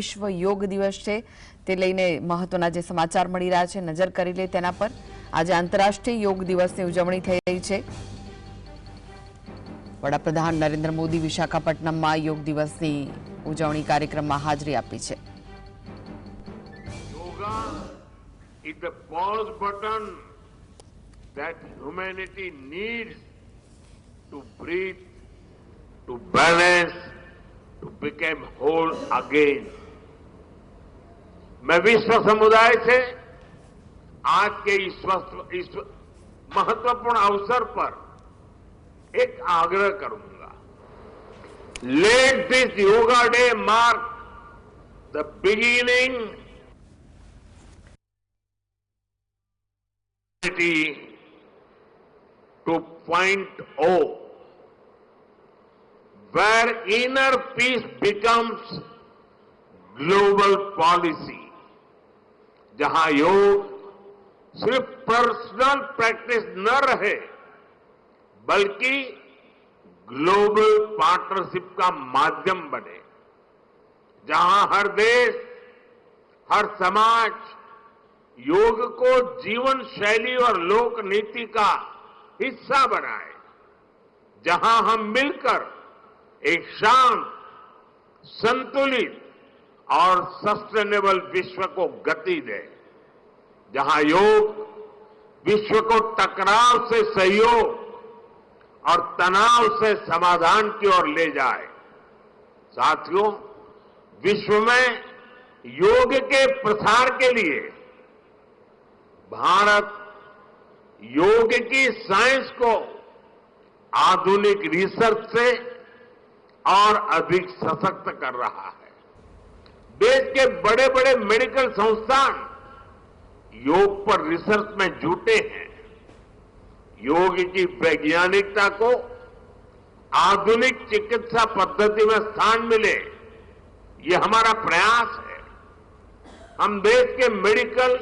વિશ્વ યોગ દિવસ છે તે લઈને મહત્વના જે સમાચાર મળી રહ્યા છે નજર કરી લે તેના પર। આજે આંતરરાષ્ટ્રીય યોગ દિવસની ઉજવણી થઈ રહી છે। વડાપ્રધાન નરેન્દ્ર મોદી વિશાખાપટ્ટનમમાં યોગ દિવસની ઉજવણી કાર્યક્રમમાં હાજરી આપી છે। Yoga is the pause button that humanity needs to breathe, to balance, to become whole again। मैं विश्व समुदाय से आज के इस महत्वपूर्ण अवसर पर एक आग्रह करूंगा। Let this yoga day mark the beginning 2.0 where inner peace becomes global policy, जहां योग सिर्फ पर्सनल प्रैक्टिस न रहे बल्कि ग्लोबल पार्टनरशिप का माध्यम बने, जहां हर देश, हर समाज योग को जीवन शैली और लोक नीति का हिस्सा बनाए, जहां हम मिलकर एक शांत, संतुलित और सस्टेनेबल विश्व को गति दे, जहां योग विश्व को टकराव से सहयोग और तनाव से समाधान की ओर ले जाए। साथियों, विश्व में योग के प्रसार के लिए भारत योग की साइंस को आधुनिक रिसर्च से और अधिक सशक्त कर रहा है। देश के बड़े बड़े मेडिकल संस्थान योग पर रिसर्च में जुटे हैं। योग की वैज्ञानिकता को आधुनिक चिकित्सा पद्धति में स्थान मिले, ये हमारा प्रयास है। हम देश के मेडिकल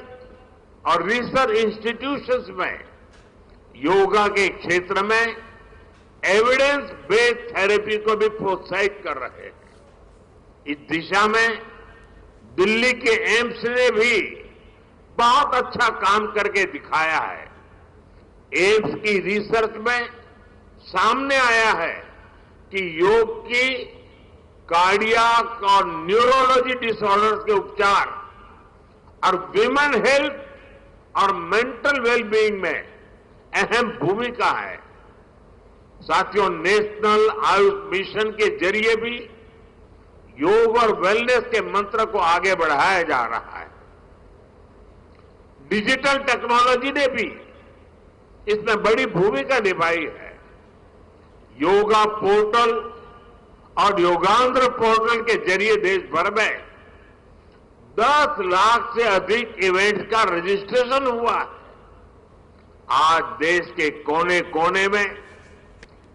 और रिसर्च इंस्टीट्यूशंस में योगा के क्षेत्र में एविडेंस बेस्ड थेरेपी को भी प्रोत्साहित कर रहे हैं। इस दिशा में दिल्ली के एम्स ने भी बहुत अच्छा काम करके दिखाया है। एम्स की रिसर्च में सामने आया है कि योग की कार्डियक और न्यूरोलॉजी डिसऑर्डर्स के उपचार और विमेन हेल्थ और मेंटल वेलबीइंग में अहम भूमिका है। साथियों, नेशनल आयुष मिशन के जरिए भी योग और वेलनेस के मंत्र को आगे बढ़ाया जा रहा है। डिजिटल टेक्नोलॉजी ने भी इसमें बड़ी भूमिका निभाई है। योगा पोर्टल और योगांध्र पोर्टल के जरिए देश भर में 10 लाख से अधिक इवेंट्स का रजिस्ट्रेशन हुआ है। आज देश के कोने कोने में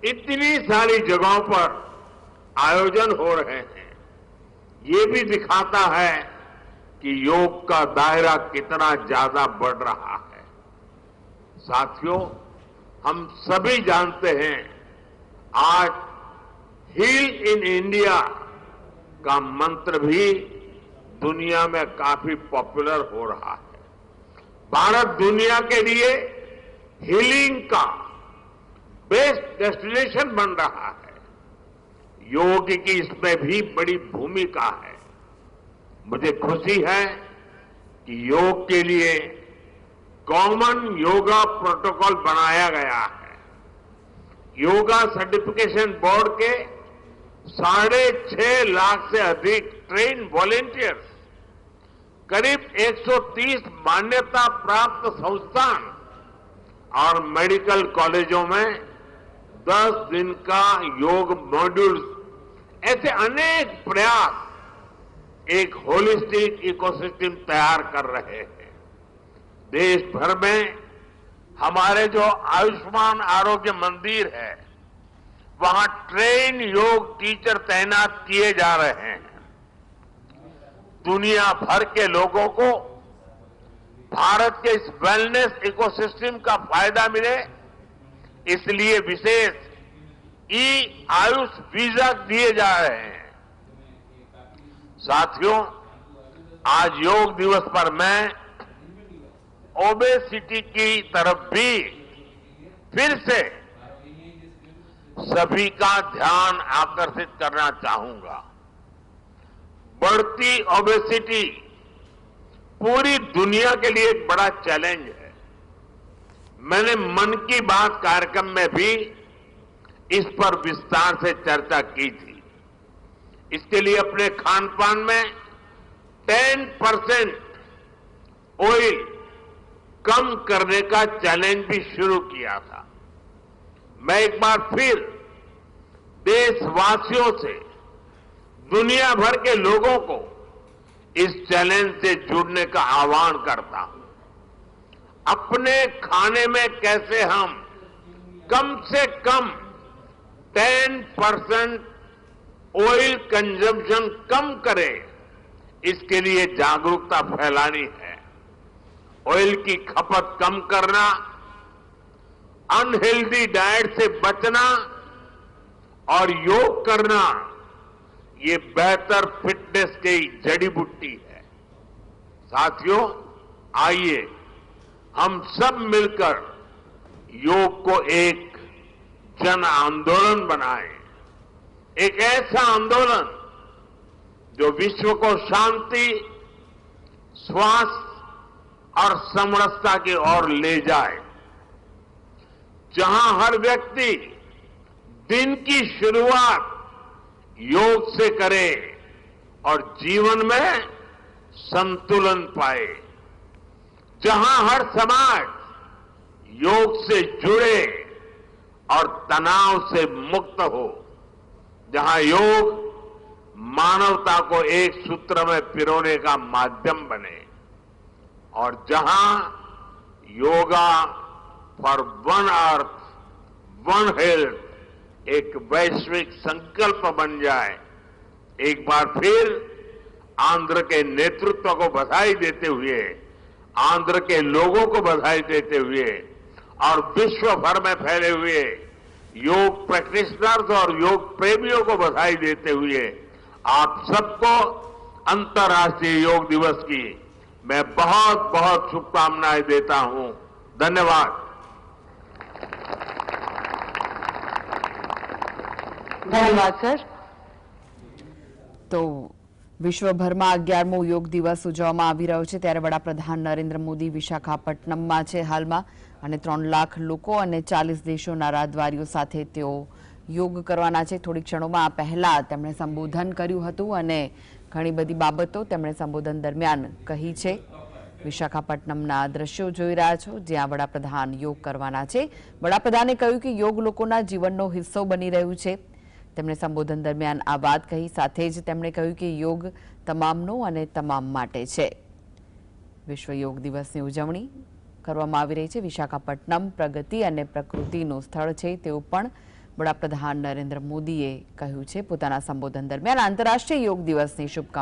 इतनी सारी जगहों पर आयोजन हो रहे हैं, ये भी दिखाता है कि योग का दायरा कितना ज्यादा बढ़ रहा है। साथियों, हम सभी जानते हैं आज हील इन इंडिया का मंत्र भी दुनिया में काफी पॉपुलर हो रहा है। भारत दुनिया के लिए हीलिंग का बेस्ट डेस्टिनेशन बन रहा है। योग की इसमें भी बड़ी भूमिका है। मुझे खुशी है कि योग के लिए कॉमन योगा प्रोटोकॉल बनाया गया है। योगा सर्टिफिकेशन बोर्ड के 6.5 लाख से अधिक ट्रेन वॉलेंटियर्स, करीब 130 मान्यता प्राप्त संस्थान और मेडिकल कॉलेजों में 10 दिन का योग मॉड्यूल्स, ऐसे अनेक प्रयास एक होलिस्टिक इकोसिस्टम तैयार कर रहे हैं। देश भर में हमारे जो आयुष्मान आरोग्य मंदिर है, वहां ट्रेन योग टीचर तैनात किए जा रहे हैं। दुनिया भर के लोगों को भारत के इस वेलनेस इकोसिस्टम का फायदा मिले, इसलिए विशेष ई आयुष वीजा दिए जा रहे हैं। साथियों, आज योग दिवस पर मैं ओबेसिटी की तरफ भी फिर से सभी का ध्यान आकर्षित करना चाहूंगा। बढ़ती ओबेसिटी पूरी दुनिया के लिए एक बड़ा चैलेंज है। मैंने मन की बात कार्यक्रम में भी इस पर विस्तार से चर्चा की थी। इसके लिए अपने खान पान में 10% ऑयल कम करने का चैलेंज भी शुरू किया था। मैं एक बार फिर देशवासियों से, दुनिया भर के लोगों को इस चैलेंज से जुड़ने का आह्वान करता हूं। अपने खाने में कैसे हम कम से कम 10% ऑयल कंजम्पशन कम करें, इसके लिए जागरूकता फैलानी है। ऑयल की खपत कम करना, अनहेल्दी डाइट से बचना और योग करना, ये बेहतर फिटनेस की जड़ी बूटी है। साथियों, आइए हम सब मिलकर योग को एक जन आंदोलन बनाएं, एक ऐसा आंदोलन जो विश्व को शांति, स्वास्थ्य और समरसता की ओर ले जाए, जहां हर व्यक्ति दिन की शुरुआत योग से करे और जीवन में संतुलन पाए, जहां हर समाज योग से जुड़े और तनाव से मुक्त हो, जहां योग मानवता को एक सूत्र में पिरोने का माध्यम बने, और जहां yoga for one earth one health एक वैश्विक संकल्प बन जाए। एक बार फिर आंध्र के नेतृत्व को बधाई देते हुए, आंध्र के लोगों को बधाई देते हुए और विश्व भर में फैले हुए योग प्रैक्टिशनर्स और योग प्रेमियों को बधाई देते हुए आप सबको अंतर्राष्ट्रीय योग दिवस की मैं बहुत बहुत शुभकामनाएं देता हूं। धन्यवाद। धन्यवाद सर। तो વિશ્વભરમાં 11મો યોગ દિવસ ઉજવવામાં આવી રહ્યો છે, ત્યારે વડાપ્રધાન નરેન્દ્ર મોદી વિશાખાપટ્ટનમમાં છે હાલમાં, અને 3 લાખ લોકો અને 40 દેશોના રાજદ્વારીઓ સાથે તેઓ યોગ કરવાના છે। થોડી ક્ષણોમાં પહેલા તેમણે સંબોધન કર્યું હતું અને ઘણી બધી બાબતો તેમણે સંબોધન દરમિયાન કહી છે। વિશાખાપટ્ટનમના દ્રશ્યો જોઈ રહ્યા છો, જ્યાં વડાપ્રધાન યોગ કરવાના છે। વડાપ્રધાને કહ્યું કે યોગ લોકોના જીવનનો હિસ્સો બની રહ્યું છે। તેમણે સંબોધન દરમિયાન આ વાત કહી, સાથે જ તેમણે કહ્યું કે યોગ તમામનો અને તમામ માટે છે। વિશ્વ યોગ દિવસની ઉજવણી કરવામાં આવી રહી છે। વિશાખાપટ્ટનમ પ્રગતિ અને પ્રકૃતિનું સ્થળ છે તેવું પણ વડાપ્રધાન નરેન્દ્ર મોદીએ કહ્યું છે પોતાના સંબોધન દરમિયાન। આંતરરાષ્ટ્રીય યોગ દિવસની શુભકામનાઓ।